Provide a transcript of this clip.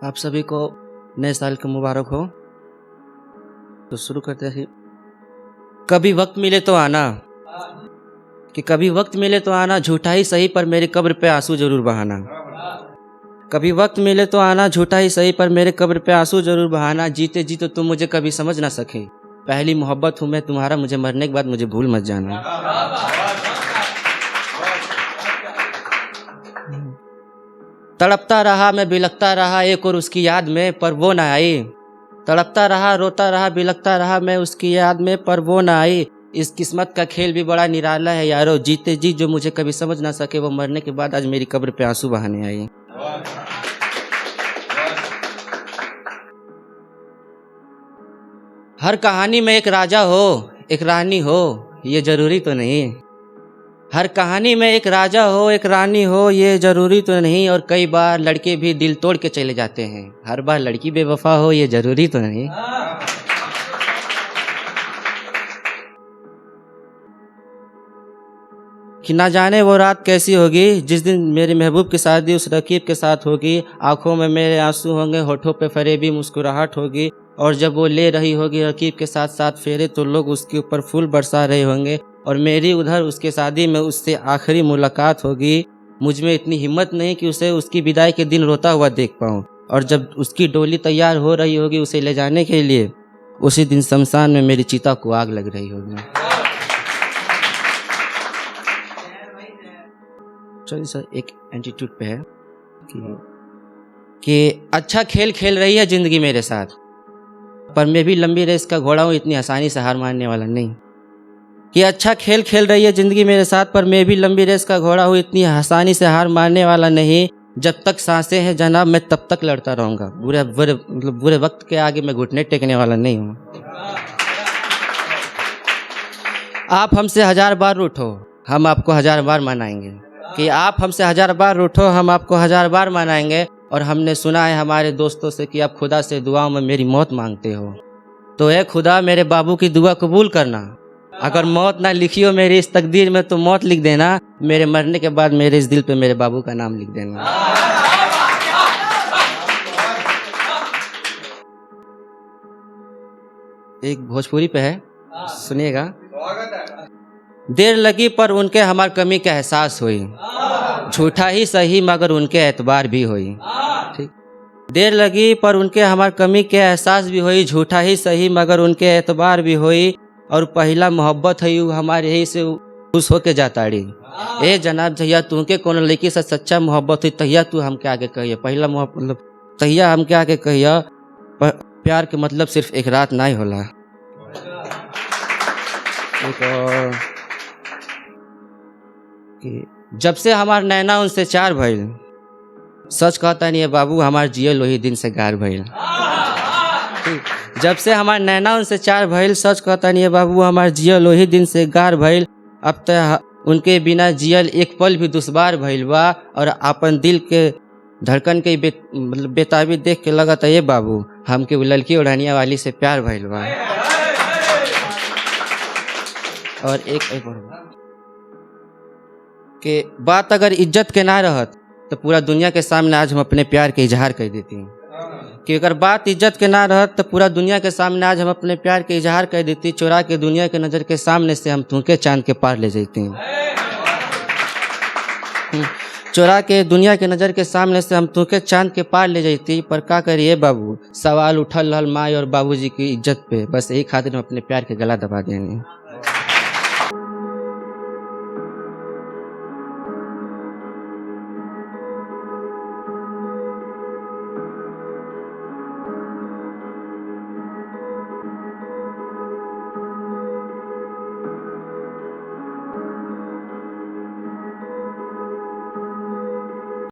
आप सभी को नए साल का मुबारक हो। तो शुरू करते हैं। कभी वक्त मिले तो आना, कि कभी वक्त मिले तो आना, झूठा ही सही पर मेरे कब्र पे आंसू जरूर बहाना। कभी वक्त मिले तो आना, झूठा ही सही पर मेरे कब्र पे आंसू जरूर बहाना। जीते जी तो तुम मुझे कभी समझ ना सके, पहली मोहब्बत हूँ मैं तुम्हारा, मुझे मरने के बाद मुझे भूल मत जाना। तड़पता रहा मैं बिलखता रहा एक और उसकी याद में, पर वो ना आई। तड़पता रहा रोता रहा बिलखता रहा मैं उसकी याद में, पर वो ना आई। इस किस्मत का खेल भी बड़ा निराला है यारो, जीते जी जो मुझे कभी समझ ना सके, वो मरने के बाद आज मेरी कब्र पे आंसू बहाने आई। हर कहानी में एक राजा हो एक रानी हो, ये जरूरी तो नहीं। हर कहानी में एक राजा हो एक रानी हो, ये जरूरी तो नहीं। और कई बार लड़के भी दिल तोड़ के चले जाते हैं, हर बार लड़की बेवफा हो, ये जरूरी तो नहीं। कि ना जाने वो रात कैसी होगी जिस दिन मेरी महबूब की शादी उस रकीब के साथ होगी। आंखों में मेरे आंसू होंगे, होठों पे फरेबी मुस्कुराहट होगी। और जब वो ले रही होगी रकीब के साथ साथ फेरे, तो लोग उसके ऊपर फूल बरसा रहे होंगे। और मेरी उधर उसके शादी में उससे आखिरी मुलाकात होगी। मुझ में इतनी हिम्मत नहीं कि उसे उसकी विदाई के दिन रोता हुआ देख पाऊँ। और जब उसकी डोली तैयार हो रही होगी उसे ले जाने के लिए, उसी दिन शमशान में मेरी चिता को आग लग रही होगी। चलिए सर, एक एटीट्यूड पे है कि अच्छा खेल खेल रही है जिंदगी मेरे साथ, पर मैं भी लंबी रेस का घोड़ा हूँ, इतनी आसानी से हार मानने वाला नहीं। कि अच्छा खेल खेल रही है जिंदगी मेरे साथ, पर मैं भी लंबी रेस का घोड़ा हूँ, इतनी आसानी से हार मानने वाला नहीं। जब तक सांसें हैं जनाब मैं तब तक लड़ता रहूँगा, बुरे वक्त के आगे मैं घुटने टेकने वाला नहीं हूँ। आप हमसे 1000 बार रूठो हम आपको 1000 बार मनाएंगे। कि आप हमसे 1000 बार रूठो हम आपको 1000 बार मनाएंगे। और हमने सुना है हमारे दोस्तों से कि आप खुदा से दुआओं में मेरी मौत मांगते हो, तो ए खुदा मेरे बाबू की दुआ कबूल करना। अगर मौत ना लिखी हो मेरी इस तकदीर में तो मौत लिख देना, मेरे मरने के बाद मेरे इस दिल पे मेरे बाबू का नाम लिख देना। एक भोजपुरी पे है, सुनिएगा। देर लगी पर उनके हमार कमी का एहसास हुई, झूठा ही सही मगर उनके एतबार भी हुई। ठीक। देर लगी पर उनके हमार कमी के एहसास भी हुई, झूठा ही सही मगर उनके एतबार भी हुई। और पहला मोहब्बत है हमारे यही से खुश होके जाताड़ी। ए जनाब जहिया तुमके कोनो लड़की से सच्चा मोहब्बत हुई तहिया तू हमके आगे कहिए, पहला मोहब्बत तहिया हमके आगे कहिए। प्यार के मतलब सिर्फ एक रात नहीं होला। जब से हमार नैना उनसे चार भइल, सच कहता नहीं है बाबू हमार जियल वही दिन से गार भइल। जब से हमार नैना उनसे चार भइल, सच कहता नहीं है बाबू हमार जियल वही दिन से गार भइल। अब तक उनके बिना जियल एक पल भी दुश्वार भइल बा। और अपन दिल के धड़कन के मतलब बेताबी देख के लगा था ये बाबू हमके वो लड़की उड़ानिया वाली से प्यार भइल बा। और एक कि बात अगर इज्जत के ना रहत तो पूरा दुनिया के सामने आज हम अपने प्यार के इजहार कर देती हैं। कि अगर बात इज्जत के ना रहत तो पूरा दुनिया के सामने आज हम अपने प्यार के इजहार कर देती। चुरा के दुनिया के नज़र के सामने से हम तुमके चांद के पार ले जाती हैं। चुरा के दुनिया के नज़र के सामने से हम तुमके चांद के पार ले जाती। पर का करिए बाबू, सवाल उठल रहल माई और बाबूजी की इज्जत पे, बस यही खातिर हम अपने प्यार के गला दबा देंगे।